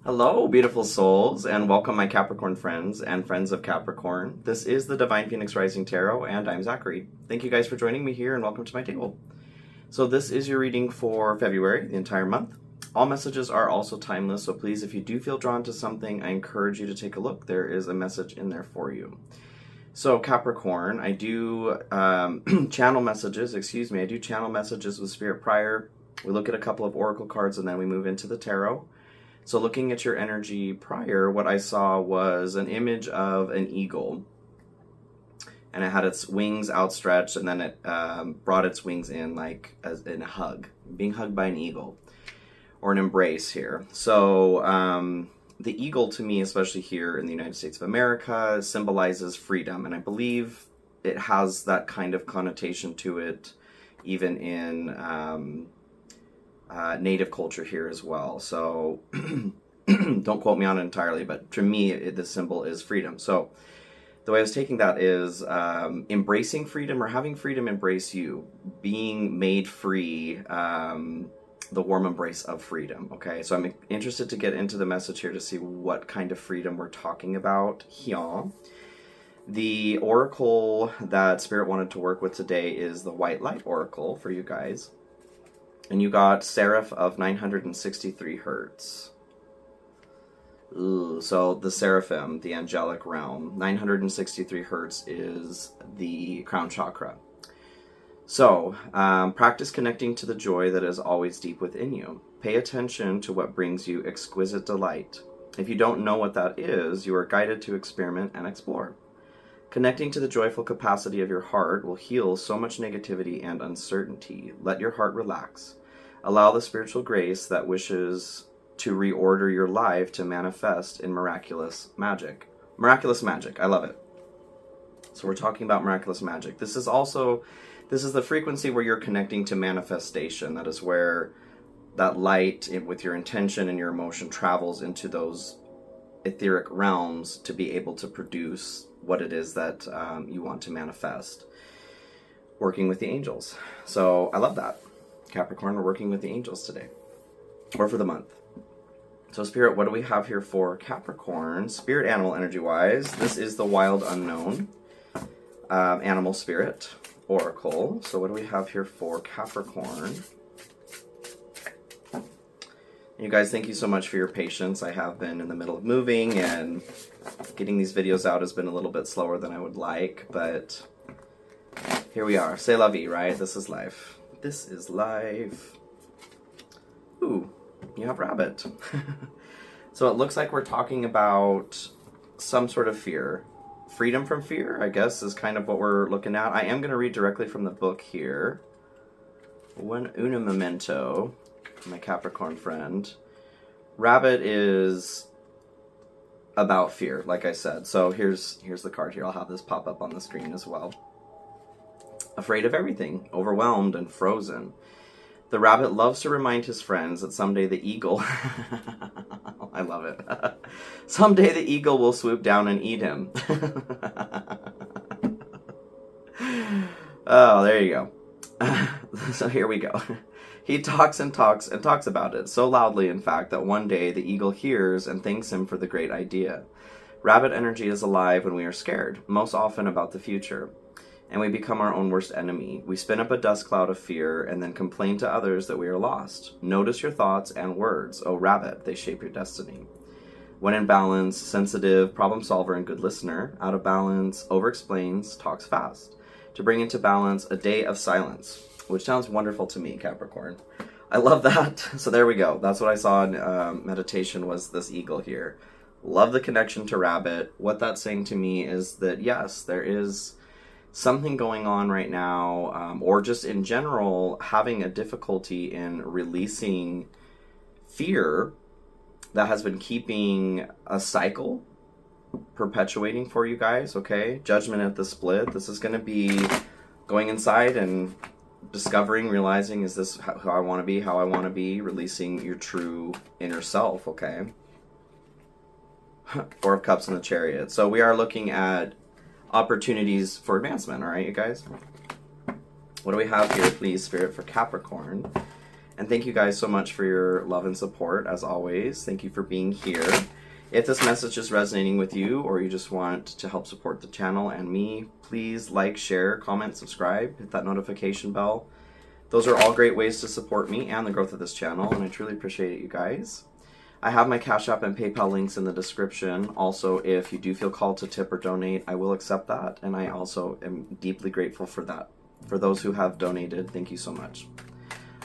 Hello, beautiful souls, and welcome my Capricorn friends and friends of Capricorn. This is the Divine Phoenix Rising Tarot, and I'm Zachary. Thank you guys for joining me here, and welcome to my table. So this is your reading for February, the entire month. All messages are also timeless, so please, if you do feel drawn to something, I encourage you to take a look. There is a message in there for you. So Capricorn, I do channel messages with Spirit prior. We look at a couple of oracle cards, and then we move into the tarot. So looking at your energy prior, what I saw was an image of an eagle. And it had its wings outstretched, and then it brought its wings in like as in a hug. Being hugged by an eagle. Or an embrace here. So the eagle to me, especially here in the United States of America, symbolizes freedom. And I believe it has that kind of connotation to it even in native culture here as well. So don't quote me on it entirely, but to me the symbol is freedom. So the way I was taking that is embracing freedom, or having freedom embrace you, being made free, the warm embrace of freedom. Okay, so I'm interested to get into the message here to see what kind of freedom we're talking about here. The oracle that Spirit wanted to work with today is the White Light Oracle for you guys. And you got Seraph of 963 hertz. Ooh, so the Seraphim, the angelic realm, 963 hertz is the crown chakra. So, practice connecting to the joy that is always deep within you. Pay attention to what brings you exquisite delight. If you don't know what that is, you are guided to experiment and explore. Connecting to the joyful capacity of your heart will heal so much negativity and uncertainty. Let your heart relax. Allow the spiritual grace that wishes to reorder your life to manifest in miraculous magic. Miraculous magic, I love it. So we're talking about miraculous magic. This is the frequency where you're connecting to manifestation. That is where that light with your intention and your emotion travels into those etheric realms to be able to produce what it is that you want to manifest. Working with the angels. So I love that. Capricorn, we're working with the angels today. Or for the month. So Spirit, what do we have here for Capricorn? Spirit animal energy-wise, this is the Wild Unknown animal spirit oracle. So what do we have here for Capricorn? You guys, thank you so much for your patience. I have been in the middle of moving, and getting these videos out has been a little bit slower than I would like, but here we are. C'est la vie, right? This is life. This is life. Ooh, you have rabbit. So it looks like we're talking about some sort of fear. Freedom from fear, I guess, is kind of what we're looking at. I am going to read directly from the book here. Una memento, my Capricorn friend. Rabbit is about fear, like I said. So here's the card here. I'll have this pop up on the screen as well. Afraid of everything, overwhelmed and frozen. The rabbit loves to remind his friends that someday the eagle... I love it. Someday the eagle will swoop down and eat him. Oh, there you go. So here we go. He talks and talks and talks about it, so loudly, in fact, that one day the eagle hears and thanks him for the great idea. Rabbit energy is alive when we are scared, most often about the future. And we become our own worst enemy. We spin up a dust cloud of fear and then complain to others that we are lost. Notice your thoughts and words. Oh, rabbit, they shape your destiny. When in balance, sensitive, problem solver, and good listener. Out of balance, over-explains, talks fast. To bring into balance, a day of silence, which sounds wonderful to me, Capricorn. I love that. So there we go. That's what I saw in meditation, was this eagle here. Love the connection to rabbit. What that's saying to me is that, yes, there is something going on right now, or just in general, having a difficulty in releasing fear that has been keeping a cycle perpetuating for you guys, okay? Judgment at the split. This is going to be going inside and discovering, realizing, is this how I want to be, how I want to be, releasing your true inner self, okay? Four of Cups in the Chariot. So we are looking at opportunities for advancement, all right, you guys? What do we have here, please, Spirit, for Capricorn? And thank you guys so much for your love and support, as always. Thank you for being here. If this message is resonating with you, or you just want to help support the channel and me, please like, share, comment, subscribe, hit that notification bell. Those are all great ways to support me and the growth of this channel, and I truly appreciate it, you guys. I have my Cash App and PayPal links in the description. Also, if you do feel called to tip or donate, I will accept that, and I also am deeply grateful for that. For those who have donated, thank you so much.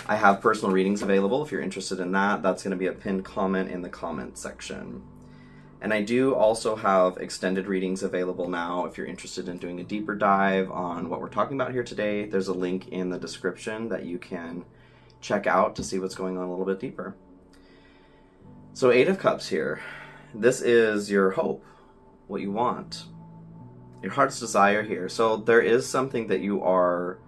I have personal readings available if you're interested in that. That's going to be a pinned comment in the comment section. And I do also have extended readings available now if you're interested in doing a deeper dive on what we're talking about here today. There's a link in the description that you can check out to see what's going on a little bit deeper. So 8 of Cups here. This is your hope, what you want, your heart's desire here. So there is something that you are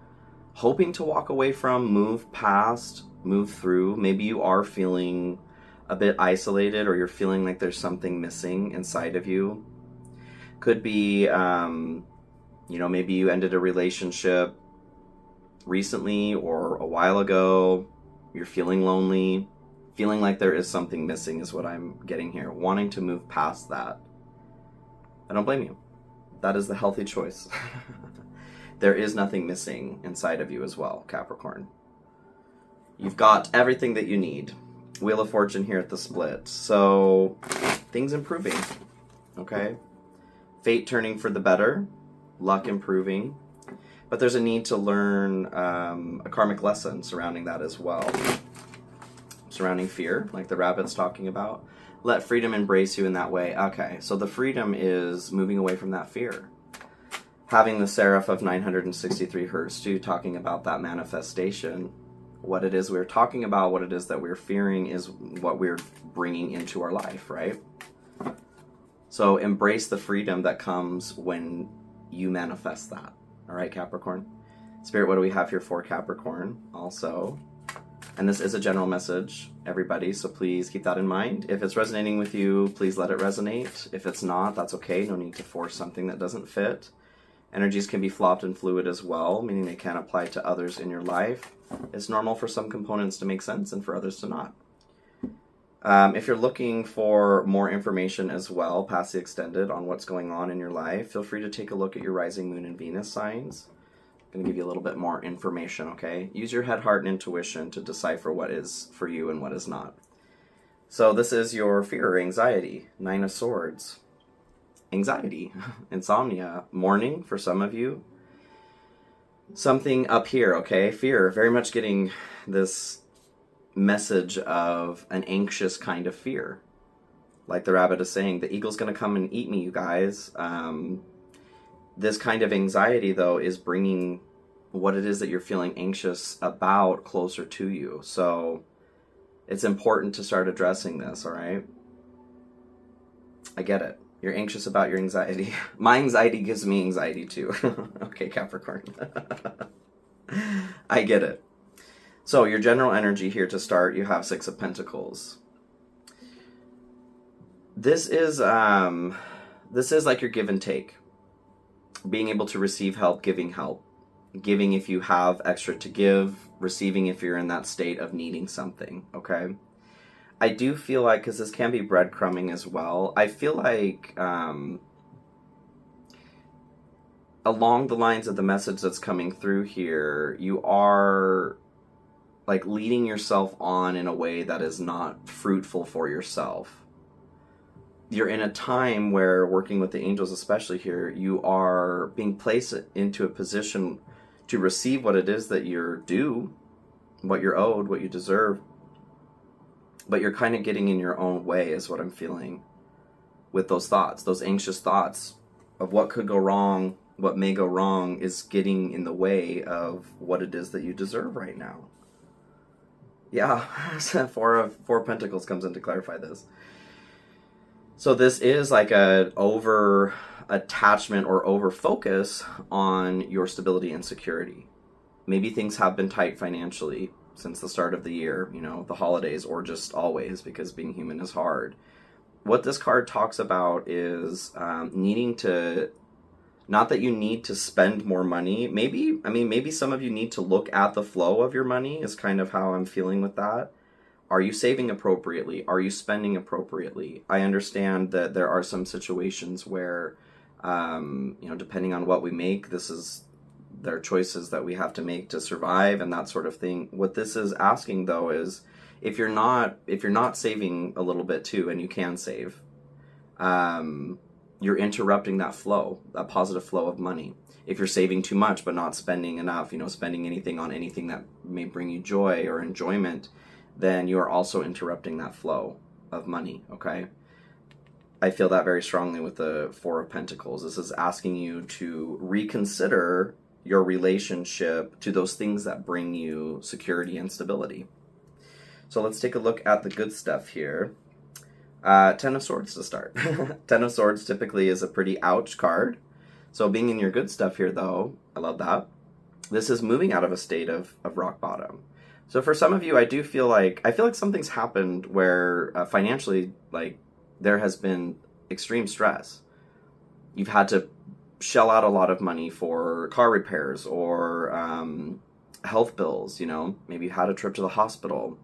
hoping to walk away from, move past, move through. Maybe you are feeling a bit isolated, or you're feeling like there's something missing inside of you. Could be, maybe you ended a relationship recently or a while ago. You're feeling lonely, feeling like there is something missing is what I'm getting here. Wanting to move past that. I don't blame you. That is the healthy choice. There is nothing missing inside of you as well, Capricorn. You've got everything that you need. Wheel of Fortune here at the split. So, things improving, okay? Fate turning for the better. Luck improving. But there's a need to learn a karmic lesson surrounding that as well. Surrounding fear, like the rabbit's talking about. Let freedom embrace you in that way. Okay, so the freedom is moving away from that fear. Having the Seraph of 963 Hertz too, talking about that manifestation. What it is we're talking about, what it is that we're fearing is what we're bringing into our life, right? So embrace the freedom that comes when you manifest that. All right, Capricorn? Spirit, what do we have here for Capricorn also? And this is a general message, everybody, so please keep that in mind. If it's resonating with you, please let it resonate. If it's not, that's okay. No need to force something that doesn't fit. Energies can be flopped and fluid as well, meaning they can apply to others in your life. It's normal for some components to make sense and for others to not. If you're looking for more information as well, past the extended, on what's going on in your life, feel free to take a look at your rising moon and Venus signs. I'm going to give you a little bit more information, okay? Use your head, heart, and intuition to decipher what is for you and what is not. So this is your fear or anxiety. 9 of Swords. Anxiety, insomnia, mourning for some of you. Something up here, okay? Fear, very much getting this message of an anxious kind of fear. Like the rabbit is saying, the eagle's going to come and eat me, you guys. This kind of anxiety, though, is bringing what it is that you're feeling anxious about closer to you. So it's important to start addressing this, all right? I get it. You're anxious about your anxiety. My anxiety gives me anxiety too. Okay, Capricorn. I get it. So your general energy here to start, you have 6 of Pentacles. This is like your give and take. Being able to receive help, giving help. Giving if you have extra to give, receiving if you're in that state of needing something, okay? I do feel like, because this can be breadcrumbing as well, I feel like along the lines of the message that's coming through here, you are like leading yourself on in a way that is not fruitful for yourself. You're in a time where, working with the angels especially here, you are being placed into a position to receive what it is that you're due, what you're owed, what you deserve. But you're kind of getting in your own way is what I'm feeling with those thoughts. Those anxious thoughts of what could go wrong, what may go wrong, is getting in the way of what it is that you deserve right now. Yeah, Four Pentacles comes in to clarify this. So this is like a over attachment or over focus on your stability and security. Maybe things have been tight financially since the start of the year, the holidays, or just always, because being human is hard. What this card talks about is needing to Not that you need to spend more money. Maybe some of you need to look at the flow of your money is kind of how I'm feeling with that. Are you saving appropriately? Are you spending appropriately? I understand that there are some situations where, depending on what we make, there are choices that we have to make to survive and that sort of thing. What this is asking though is, if you're not saving a little bit too, and you can save, you're interrupting that flow, that positive flow of money. If you're saving too much but not spending enough, spending anything on anything that may bring you joy or enjoyment, then you are also interrupting that flow of money, okay? I feel that very strongly with the Four of Pentacles. This is asking you to reconsider your relationship to those things that bring you security and stability. So let's take a look at the good stuff here. Ten of Swords to start. Ten of Swords typically is a pretty ouch card. So being in your good stuff here, though, I love that. This is moving out of a state of rock bottom. So for some of you, I feel like something's happened where financially, like, there has been extreme stress. You've had to shell out a lot of money for car repairs or health bills, Maybe you had a trip to the hospital.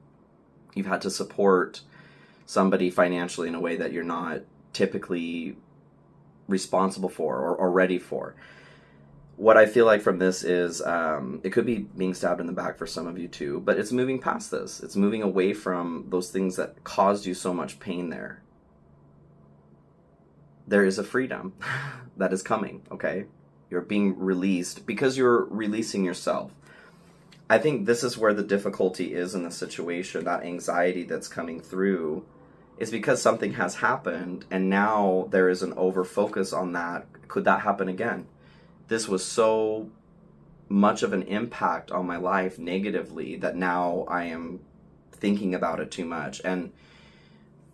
You've had to support somebody financially in a way that you're not typically responsible for or ready for. What I feel like from this is it could be being stabbed in the back for some of you too, but it's moving past this. It's moving away from those things that caused you so much pain there. There is a freedom that is coming, okay? You're being released because you're releasing yourself. I think this is where the difficulty is in the situation, that anxiety that's coming through is because something has happened and now there is an over focus on that. Could that happen again? This was so much of an impact on my life negatively that now I am thinking about it too much. And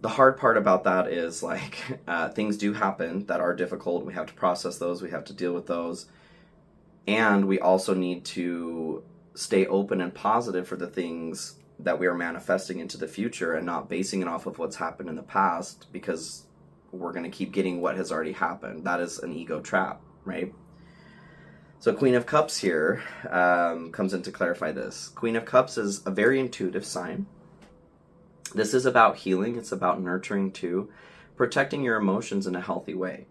the hard part about that is, like, things do happen that are difficult. We have to process those. We have to deal with those. And we also need to stay open and positive for the things that we are manifesting into the future and not basing it off of what's happened in the past, because we're going to keep getting what has already happened. That is an ego trap, right? So Queen of Cups here comes in to clarify this. Queen of Cups is a very intuitive sign. This is about healing. It's about nurturing too, protecting your emotions in a healthy way.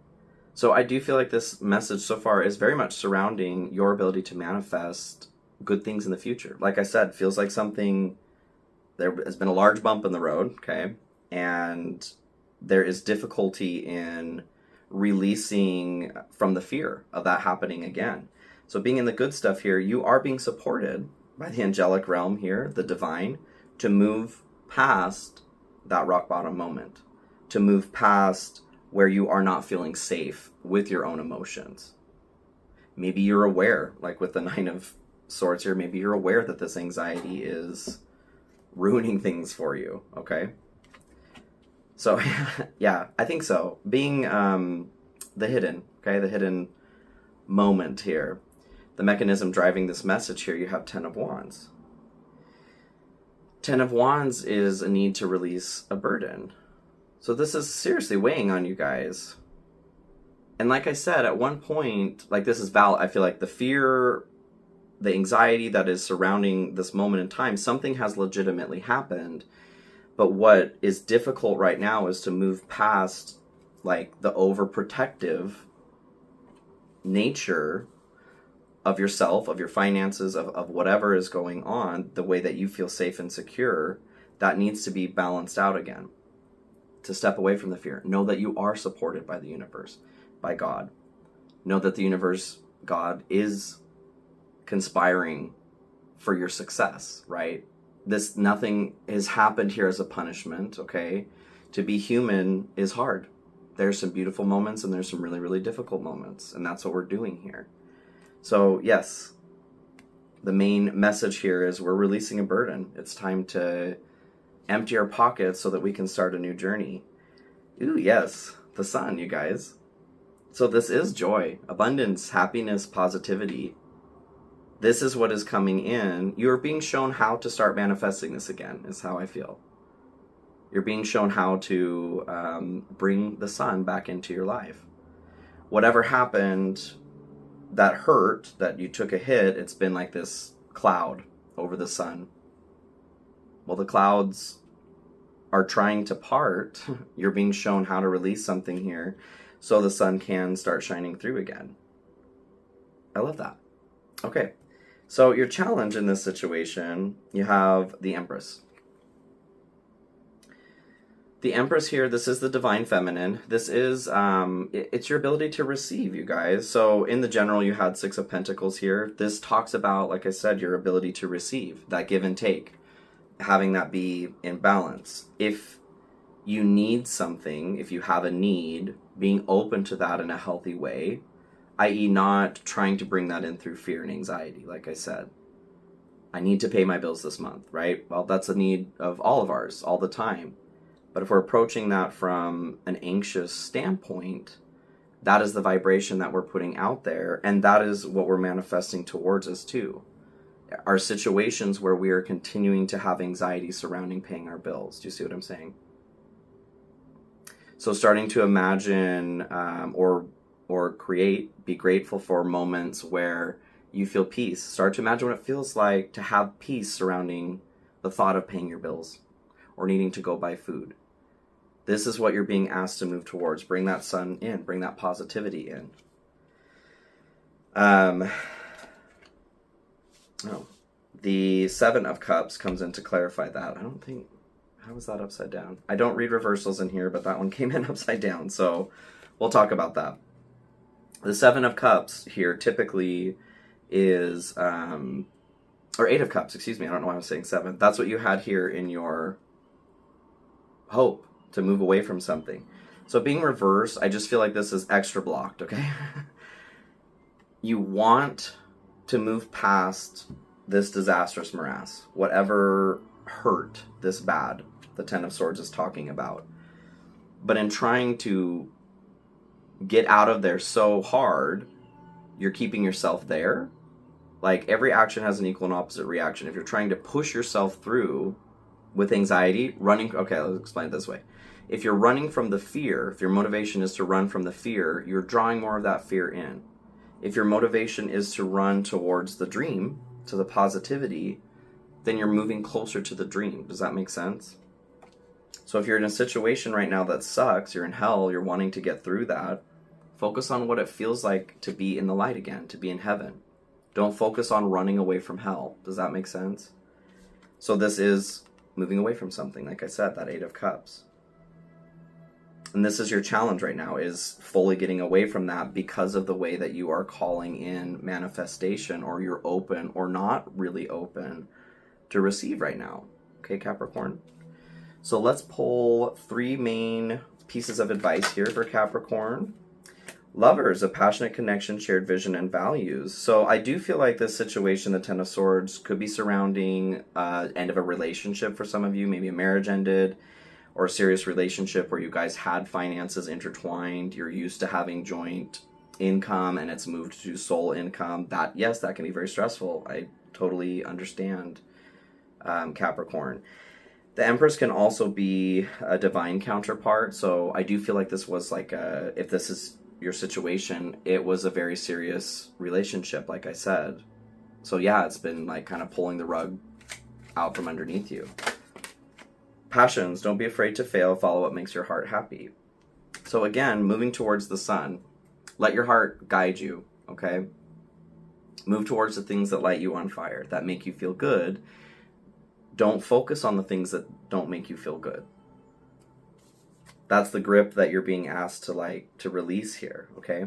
So I do feel like this message so far is very much surrounding your ability to manifest good things in the future. Like I said, feels like there has been a large bump in the road, okay? And there is difficulty in releasing from the fear of that happening again. So being in the good stuff here, you are being supported by the angelic realm here, the divine, to move past that rock bottom moment, to move past where you are not feeling safe with your own emotions. Maybe you're aware, like with the Nine of Swords here, maybe you're aware that this anxiety is ruining things for you, okay? So, yeah, I think so. Being the hidden moment here, the mechanism driving this message here, you have Ten of Wands. Ten of Wands is a need to release a burden. So this is seriously weighing on you guys. And like I said, at one point, like, this is valid. I feel like the fear, the anxiety that is surrounding this moment in time, something has legitimately happened. But what is difficult right now is to move past, like, the overprotective nature of yourself, of your finances, of whatever is going on, the way that you feel safe and secure. That needs to be balanced out again. To step away from the fear. Know that you are supported by the universe, by God. Know that the universe, God, is conspiring for your success, right? Nothing has happened here as a punishment, okay? To be human is hard. There's some beautiful moments and there's some really, really difficult moments. And that's what we're doing here. So yes, the main message here is we're releasing a burden. It's time to empty our pockets so that we can start a new journey. Ooh, yes, the sun, you guys. So this is joy, abundance, happiness, positivity. This is what is coming in. You're being shown how to start manifesting this again, is how I feel. You're being shown how to bring the sun back into your life. Whatever happened that hurt, that you took a hit, it's been like this cloud over the sun. Well, the clouds are trying to part. You're being shown how to release something here so the sun can start shining through again. I love that. Okay, so your challenge in this situation, you have the Empress. The Empress here, this is the divine feminine. This is, it's your ability to receive, you guys. So in the general, you had Six of Pentacles here. This talks about, like I said, your ability to receive, that give and take, having that be in balance. If you need something, if you have a need, being open to that in a healthy way, i.e. not trying to bring that in through fear and anxiety, like I said. I need to pay my bills this month, right? Well, that's a need of all of ours, all the time. But if we're approaching that from an anxious standpoint, that is the vibration that we're putting out there, and that is what we're manifesting towards us too. Are situations where we are continuing to have anxiety surrounding paying our bills. Do you see what I'm saying? So starting to imagine or create, be grateful for moments where you feel peace. Start to imagine what it feels like to have peace surrounding the thought of paying your bills or needing to go buy food. This is what you're being asked to move towards. Bring that sun in. Bring that positivity in. The Seven of Cups comes in to clarify that. I don't think... How was that upside down? I don't read reversals in here, but that one came in upside down. So we'll talk about that. The Seven of Cups here typically is... or Eight of Cups, excuse me. I don't know why I was saying seven. That's what you had here in your hope to move away from something. So being reversed, I just feel like this is extra blocked, okay? You want to move past this disastrous morass, whatever hurt this bad the Ten of Swords is talking about. But in trying to get out of there so hard, you're keeping yourself there. Like, every action has an equal and opposite reaction. If you're trying to push yourself through with anxiety, running... Okay, let's explain it this way. If you're running from the fear, if your motivation is to run from the fear, you're drawing more of that fear in. If your motivation is to run towards the dream, to the positivity, then you're moving closer to the dream. Does that make sense? So if you're in a situation right now that sucks, you're in hell, you're wanting to get through that, focus on what it feels like to be in the light again, to be in heaven. Don't focus on running away from hell. Does that make sense? So this is moving away from something, like I said, that Eight of Cups. And this is your challenge right now, is fully getting away from that because of the way that you are calling in manifestation, or you're open or not really open to receive right now. Okay, Capricorn? So let's pull three main pieces of advice here for Capricorn. Lovers, a passionate connection, shared vision, and values. So I do feel like this situation, the Ten of Swords, could be surrounding end of a relationship for some of you. Maybe a marriage ended, or a serious relationship where you guys had finances intertwined. You're used to having joint income and it's moved to sole income. That, yes, that can be very stressful. I totally understand, Capricorn. The Empress can also be a divine counterpart. So I do feel like this was like if this is your situation, it was a very serious relationship, like I said. So yeah, it's been like kind of pulling the rug out from underneath you. Passions, don't be afraid to fail. Follow what makes your heart happy. So again, moving towards the sun. Let your heart guide you, okay? Move towards the things that light you on fire, that make you feel good. Don't focus on the things that don't make you feel good. That's the grip that you're being asked to release here, okay?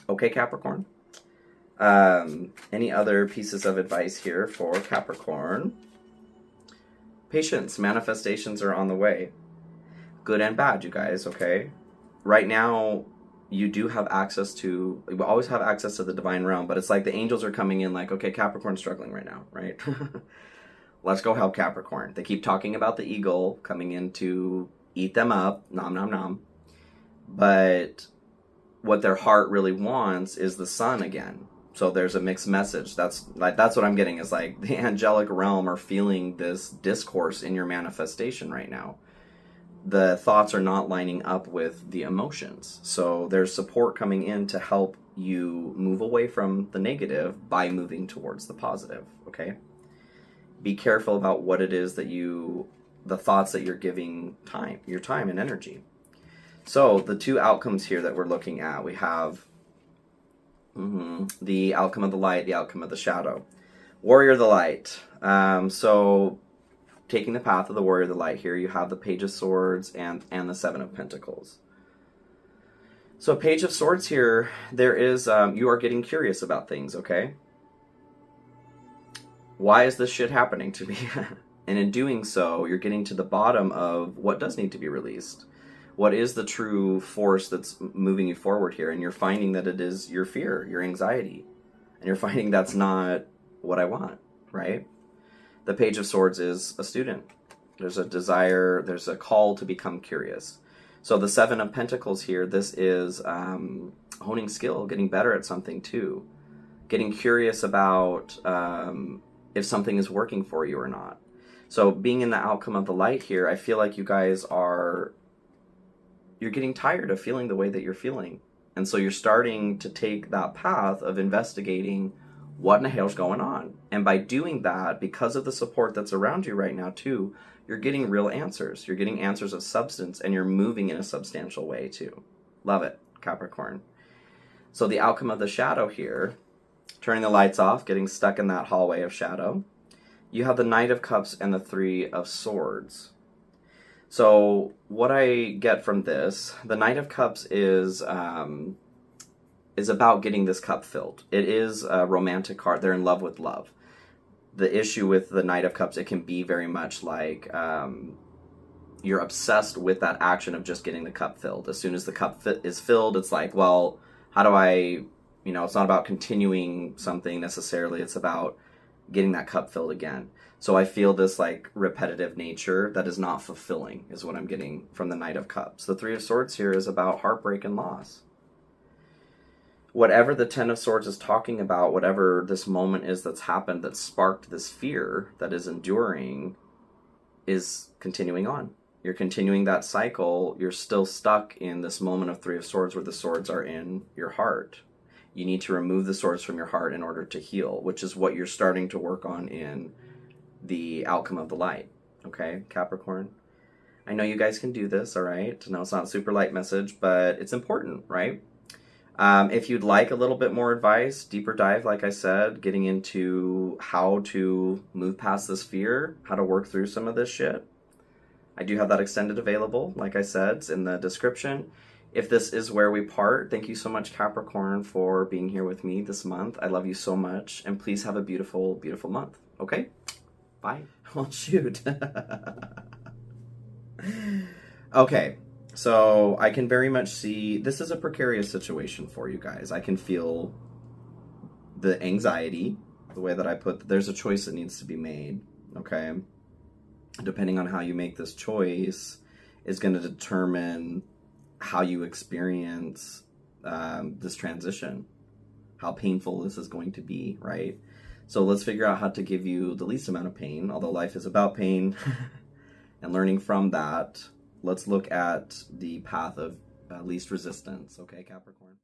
Okay, Capricorn? Any other pieces of advice here for Capricorn? Patience, manifestations are on the way. Good and bad, you guys, okay? Right now, you do have access to, you always have access to the divine realm, but it's like the angels are coming in like, okay, Capricorn's struggling right now, right? Let's go help Capricorn. They keep talking about the eagle coming in to eat them up, nom nom nom. But what their heart really wants is the sun again. So there's a mixed message. That's what I'm getting, is like the angelic realm are feeling this discourse in your manifestation right now. The thoughts are not lining up with the emotions. So there's support coming in to help you move away from the negative by moving towards the positive, okay? Be careful about what it is that the thoughts that you're giving your time and energy. So the two outcomes here that we're looking at, we have the outcome of the light, the outcome of the shadow. Warrior of the light. So taking the path of the warrior of the light here, you have the Page of Swords and the Seven of Pentacles. So Page of Swords here, there is, you are getting curious about things, okay? Why is this shit happening to me? And in doing so, you're getting to the bottom of what does need to be released. What is the true force that's moving you forward here? And you're finding that it is your fear, your anxiety. And you're finding that's not what I want, right? The Page of Swords is a student. There's a desire, there's a call to become curious. So the Seven of Pentacles here, this is honing skill, getting better at something too. Getting curious about if something is working for you or not. So being in the outcome of the light here, I feel like you guys you're getting tired of feeling the way that you're feeling. And so you're starting to take that path of investigating what in the hell's going on. And by doing that, because of the support that's around you right now too, you're getting real answers. You're getting answers of substance, and you're moving in a substantial way too. Love it, Capricorn. So the outcome of the shadow here, turning the lights off, getting stuck in that hallway of shadow. You have the Knight of Cups and the Three of Swords. So what I get from this, the Knight of Cups is about getting this cup filled. It is a romantic card. They're in love with love. The issue with the Knight of Cups, it can be very much like you're obsessed with that action of just getting the cup filled. As soon as the cup is filled, it's like, well, how do I, it's not about continuing something necessarily. It's about getting that cup filled again. So I feel this like repetitive nature that is not fulfilling is what I'm getting from the Knight of Cups. The Three of Swords here is about heartbreak and loss. Whatever the Ten of Swords is talking about, whatever this moment is that's happened that sparked this fear that is enduring, is continuing on. You're continuing that cycle. You're still stuck in this moment of Three of Swords where the swords are in your heart. You need to remove the swords from your heart in order to heal, which is what you're starting to work on in the outcome of the light. Okay, Capricorn? I know you guys can do this, all right? I know it's not a super light message, but it's important, right? If you'd like a little bit more advice, deeper dive, like I said, getting into how to move past this fear, how to work through some of this shit, I do have that extended available. Like I said, it's in the description. If this is where we part, thank you so much, Capricorn, for being here with me this month. I love you so much, and please have a beautiful, beautiful month, okay? Bye. Oh, shoot. Okay, so I can very much see this is a precarious situation for you guys. I can feel the anxiety, the way that I put, there's a choice that needs to be made, okay? Depending on how you make this choice is going to determine how you experience this transition, how painful this is going to be, right? So let's figure out how to give you the least amount of pain, although life is about pain, and learning from that, let's look at the path of least resistance, okay, Capricorn?